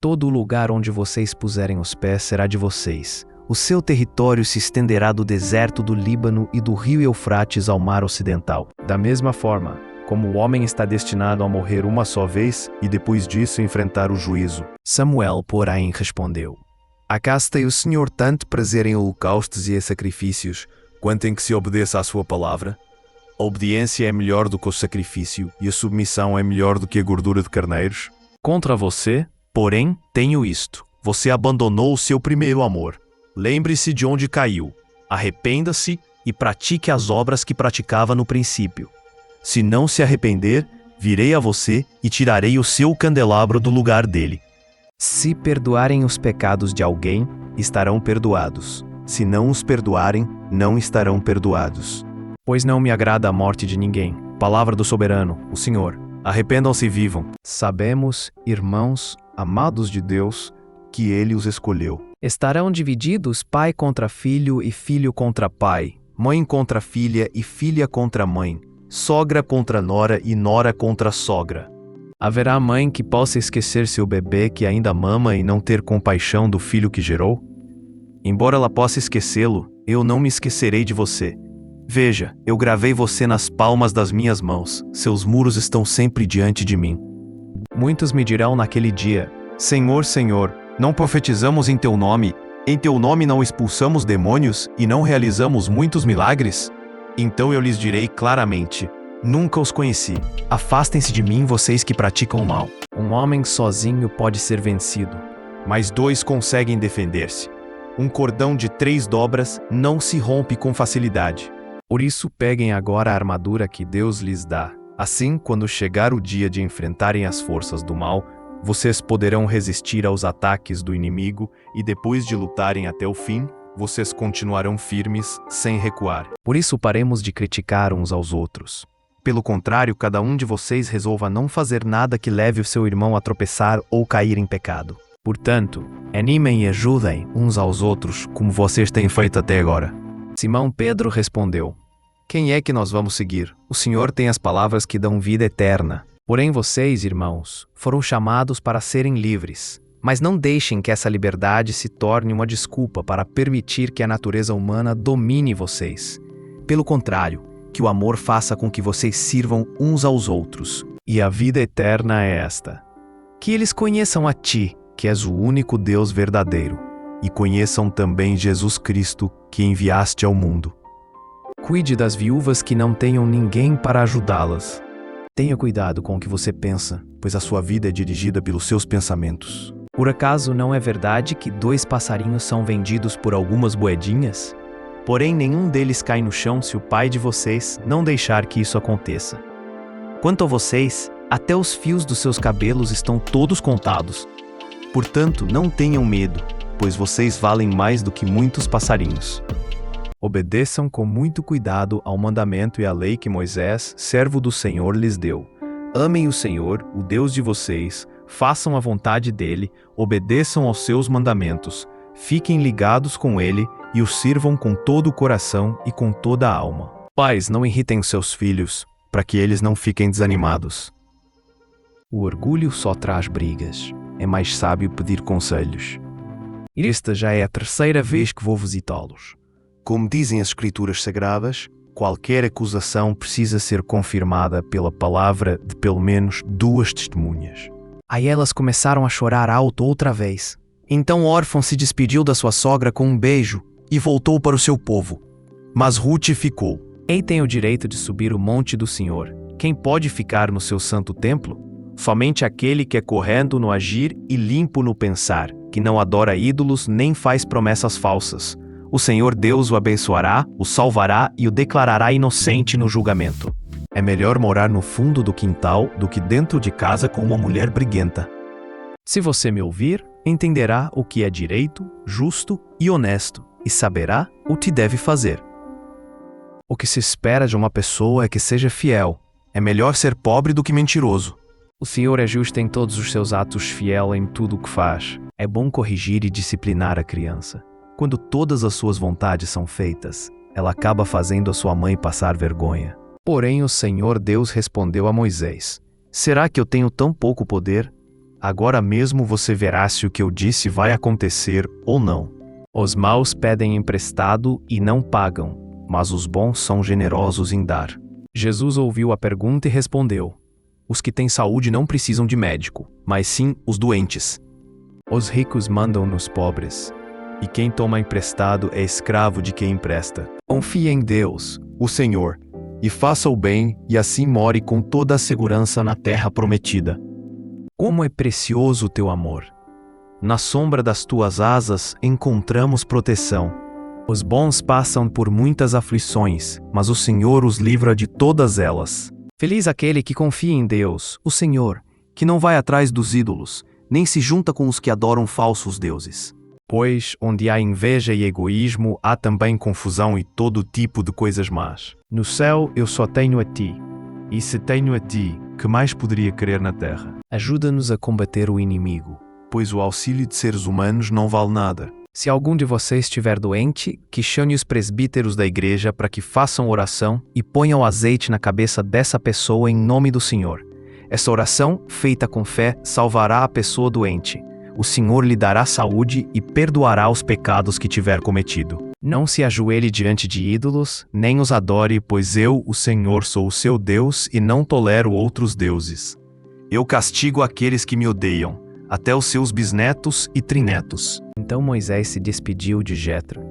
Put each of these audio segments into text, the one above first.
Todo o lugar onde vocês puserem os pés será de vocês. O seu território se estenderá do deserto do Líbano e do rio Eufrates ao mar ocidental. Da mesma forma, como o homem está destinado a morrer uma só vez e depois disso enfrentar o juízo. Samuel, porém, respondeu: Acaso tem o Senhor tanto prazer em holocaustos e em sacrifícios, quanto em que se obedeça à sua palavra? A obediência é melhor do que o sacrifício, e a submissão é melhor do que a gordura de carneiros? Contra você, porém, tenho isto: você abandonou o seu primeiro amor. Lembre-se de onde caiu, arrependa-se e pratique as obras que praticava no princípio. Se não se arrepender, virei a você e tirarei o seu candelabro do lugar dele. Se perdoarem os pecados de alguém, estarão perdoados. Se não os perdoarem, não estarão perdoados. Pois não me agrada a morte de ninguém. Palavra do soberano, o Senhor. Arrependam-se e vivam. Sabemos, irmãos, amados de Deus, que Ele os escolheu. Estarão divididos pai contra filho e filho contra pai, mãe contra filha e filha contra mãe, sogra contra nora e nora contra sogra. Haverá mãe que possa esquecer seu bebê que ainda mama e não ter compaixão do filho que gerou? Embora ela possa esquecê-lo, eu não me esquecerei de você. Veja, eu gravei você nas palmas das minhas mãos, seus muros estão sempre diante de mim. Muitos me dirão naquele dia: Senhor, Senhor, não profetizamos em teu nome não expulsamos demônios e não realizamos muitos milagres? Então eu lhes direi claramente: nunca os conheci. Afastem-se de mim, vocês que praticam o mal. Um homem sozinho pode ser vencido, mas dois conseguem defender-se. Um cordão de 3 dobras não se rompe com facilidade. Por isso peguem agora a armadura que Deus lhes dá. Assim, quando chegar o dia de enfrentarem as forças do mal, vocês poderão resistir aos ataques do inimigo e depois de lutarem até o fim, vocês continuarão firmes, sem recuar. Por isso paremos de criticar uns aos outros. Pelo contrário, cada um de vocês resolva não fazer nada que leve o seu irmão a tropeçar ou cair em pecado. Portanto, animem e ajudem uns aos outros, como vocês têm feito até agora. Simão Pedro respondeu: Quem é que nós vamos seguir? O Senhor tem as palavras que dão vida eterna. Porém vocês, irmãos, foram chamados para serem livres. Mas não deixem que essa liberdade se torne uma desculpa para permitir que a natureza humana domine vocês. Pelo contrário, que o amor faça com que vocês sirvam uns aos outros. E a vida eterna é esta: que eles conheçam a Ti, que és o único Deus verdadeiro, e conheçam também Jesus Cristo, que enviaste ao mundo. Cuide das viúvas que não tenham ninguém para ajudá-las. Tenha cuidado com o que você pensa, pois a sua vida é dirigida pelos seus pensamentos. Por acaso não é verdade que 2 passarinhos são vendidos por algumas moedinhas? Porém, nenhum deles cai no chão se o Pai de vocês não deixar que isso aconteça. Quanto a vocês, até os fios dos seus cabelos estão todos contados. Portanto, não tenham medo, pois vocês valem mais do que muitos passarinhos. Obedeçam com muito cuidado ao mandamento e à lei que Moisés, servo do Senhor, lhes deu. Amem o Senhor, o Deus de vocês, façam a vontade dele, obedeçam aos seus mandamentos, fiquem ligados com ele e o sirvam com todo o coração e com toda a alma. Pais, não irritem seus filhos, para que eles não fiquem desanimados. O orgulho só traz brigas. É mais sábio pedir conselhos. Esta já é a 3ª vez que vou visitá-los. Como dizem as Escrituras Sagradas, qualquer acusação precisa ser confirmada pela palavra de pelo menos 2 testemunhas. Aí elas começaram a chorar alto outra vez. Então Órfão se despediu da sua sogra com um beijo e voltou para o seu povo. Mas Ruth ficou. Quem tem o direito de subir o monte do Senhor? Quem pode ficar no seu santo templo? Somente aquele que é correto no agir e limpo no pensar, que não adora ídolos nem faz promessas falsas. O Senhor Deus o abençoará, o salvará e o declarará inocente no julgamento. É melhor morar no fundo do quintal do que dentro de casa com uma mulher briguenta. Se você me ouvir, entenderá o que é direito, justo e honesto, e saberá o que deve fazer. O que se espera de uma pessoa é que seja fiel. É melhor ser pobre do que mentiroso. O Senhor é justo em todos os seus atos, fiel em tudo o que faz. É bom corrigir e disciplinar a criança. Quando todas as suas vontades são feitas, ela acaba fazendo a sua mãe passar vergonha. Porém o Senhor Deus respondeu a Moisés: Será que eu tenho tão pouco poder? Agora mesmo você verá se o que eu disse vai acontecer ou não. Os maus pedem emprestado e não pagam, mas os bons são generosos em dar. Jesus ouviu a pergunta e respondeu: os que têm saúde não precisam de médico, mas sim os doentes. Os ricos mandam nos pobres, e quem toma emprestado é escravo de quem empresta. Confie em Deus, o Senhor, e faça o bem, e assim more com toda a segurança na terra prometida. Como é precioso o teu amor! Na sombra das tuas asas encontramos proteção. Os bons passam por muitas aflições, mas o Senhor os livra de todas elas. Feliz aquele que confia em Deus, o Senhor, que não vai atrás dos ídolos, nem se junta com os que adoram falsos deuses. Pois, onde há inveja e egoísmo, há também confusão e todo tipo de coisas más. No céu eu só tenho a ti, e se tenho a ti, que mais poderia querer na terra? Ajuda-nos a combater o inimigo, pois o auxílio de seres humanos não vale nada. Se algum de vocês estiver doente, que chame os presbíteros da igreja para que façam oração e ponham azeite na cabeça dessa pessoa em nome do Senhor. Essa oração, feita com fé, salvará a pessoa doente. O Senhor lhe dará saúde e perdoará os pecados que tiver cometido. Não se ajoelhe diante de ídolos, nem os adore, pois eu, o Senhor, sou o seu Deus e não tolero outros deuses. Eu castigo aqueles que me odeiam, até os seus bisnetos e trinetos. Então Moisés se despediu de Jetro,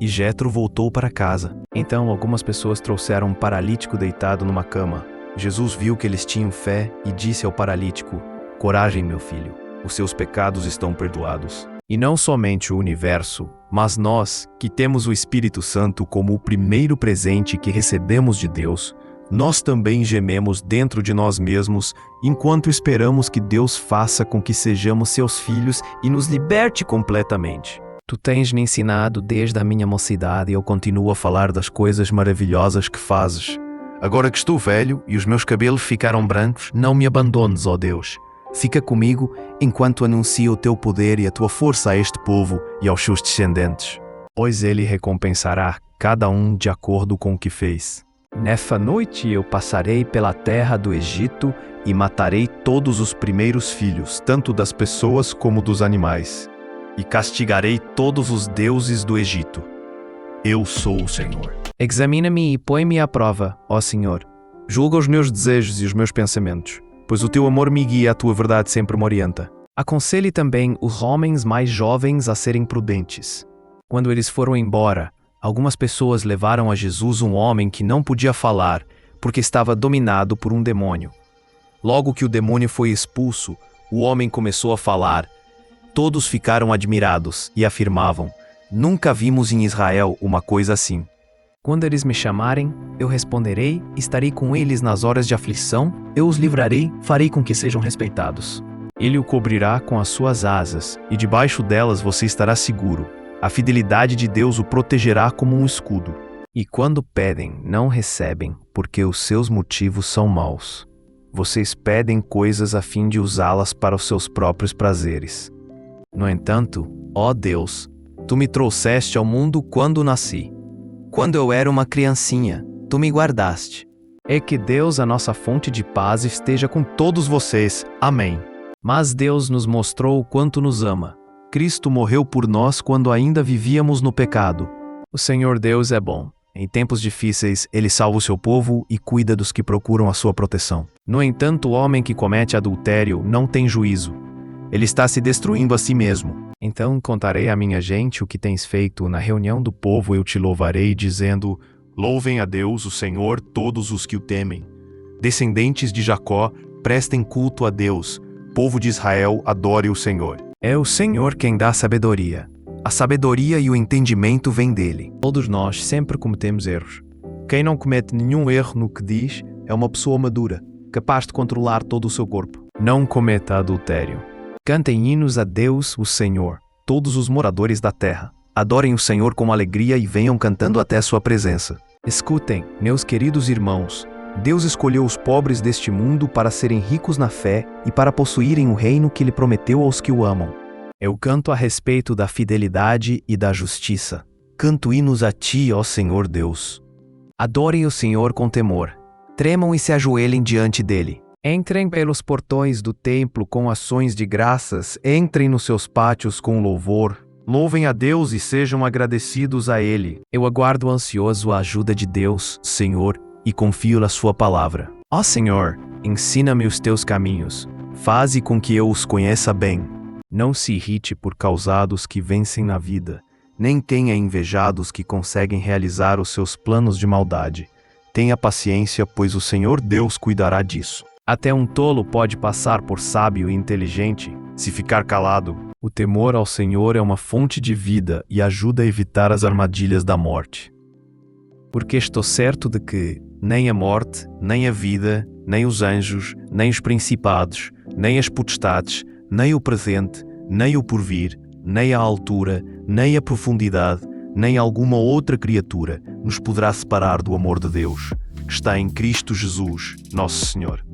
e Jetro voltou para casa. Então algumas pessoas trouxeram um paralítico deitado numa cama. Jesus viu que eles tinham fé e disse ao paralítico: coragem, meu filho, os seus pecados estão perdoados. E não somente o universo, mas nós, que temos o Espírito Santo como o primeiro presente que recebemos de Deus, nós também gememos dentro de nós mesmos, enquanto esperamos que Deus faça com que sejamos seus filhos e nos liberte completamente. Tu tens me ensinado desde a minha mocidade e eu continuo a falar das coisas maravilhosas que fazes. Agora que estou velho e os meus cabelos ficaram brancos, não me abandones, ó Deus. Fica comigo enquanto anuncio o teu poder e a tua força a este povo e aos seus descendentes. Pois ele recompensará cada um de acordo com o que fez. Nessa noite eu passarei pela terra do Egito e matarei todos os primeiros filhos, tanto das pessoas como dos animais. E castigarei todos os deuses do Egito. Eu sou o Senhor. Examina-me e põe-me à prova, ó Senhor. Julga os meus desejos e os meus pensamentos, pois o teu amor me guia e a tua verdade sempre me orienta. Aconselhe também os homens mais jovens a serem prudentes. Quando eles foram embora, algumas pessoas levaram a Jesus um homem que não podia falar, porque estava dominado por um demônio. Logo que o demônio foi expulso, o homem começou a falar. Todos ficaram admirados e afirmavam: nunca vimos em Israel uma coisa assim. Quando eles me chamarem, eu responderei, estarei com eles nas horas de aflição, eu os livrarei, farei com que sejam respeitados. Ele o cobrirá com as suas asas, e debaixo delas você estará seguro. A fidelidade de Deus o protegerá como um escudo. E quando pedem, não recebem, porque os seus motivos são maus. Vocês pedem coisas a fim de usá-las para os seus próprios prazeres. No entanto, ó Deus, tu me trouxeste ao mundo quando nasci. Quando eu era uma criancinha, tu me guardaste. É que Deus, a nossa fonte de paz, esteja com todos vocês. Amém. Mas Deus nos mostrou o quanto nos ama. Cristo morreu por nós quando ainda vivíamos no pecado. O Senhor Deus é bom. Em tempos difíceis, Ele salva o seu povo e cuida dos que procuram a sua proteção. No entanto, o homem que comete adultério não tem juízo. Ele está se destruindo a si mesmo. Então contarei à minha gente o que tens feito. Na reunião do povo eu te louvarei, dizendo: louvem a Deus, o Senhor, todos os que o temem. Descendentes de Jacó, prestem culto a Deus. Povo de Israel, adore o Senhor. É o Senhor quem dá sabedoria. A sabedoria e o entendimento vêm dele. Todos nós sempre cometemos erros. Quem não comete nenhum erro no que diz é uma pessoa madura, capaz de controlar todo o seu corpo. Não cometa adultério. Cantem hinos a Deus, o Senhor, todos os moradores da terra. Adorem o Senhor com alegria e venham cantando até sua presença. Escutem, meus queridos irmãos, Deus escolheu os pobres deste mundo para serem ricos na fé e para possuírem o reino que Ele prometeu aos que o amam. Eu canto a respeito da fidelidade e da justiça. Canto hinos a Ti, ó Senhor Deus. Adorem o Senhor com temor. Tremam e se ajoelhem diante dEle. Entrem pelos portões do templo com ações de graças, entrem nos seus pátios com louvor. Louvem a Deus e sejam agradecidos a Ele. Eu aguardo ansioso a ajuda de Deus, Senhor, e confio na sua palavra. Ó Senhor, ensina-me os teus caminhos, faze com que eu os conheça bem. Não se irrite por causados que vencem na vida, nem tenha invejados que conseguem realizar os seus planos de maldade. Tenha paciência, pois o Senhor Deus cuidará disso. Até um tolo pode passar por sábio e inteligente, se ficar calado. O temor ao Senhor é uma fonte de vida e ajuda a evitar as armadilhas da morte. Porque estou certo de que nem a morte, nem a vida, nem os anjos, nem os principados, nem as potestades, nem o presente, nem o porvir, nem a altura, nem a profundidade, nem alguma outra criatura nos poderá separar do amor de Deus, que está em Cristo Jesus, nosso Senhor.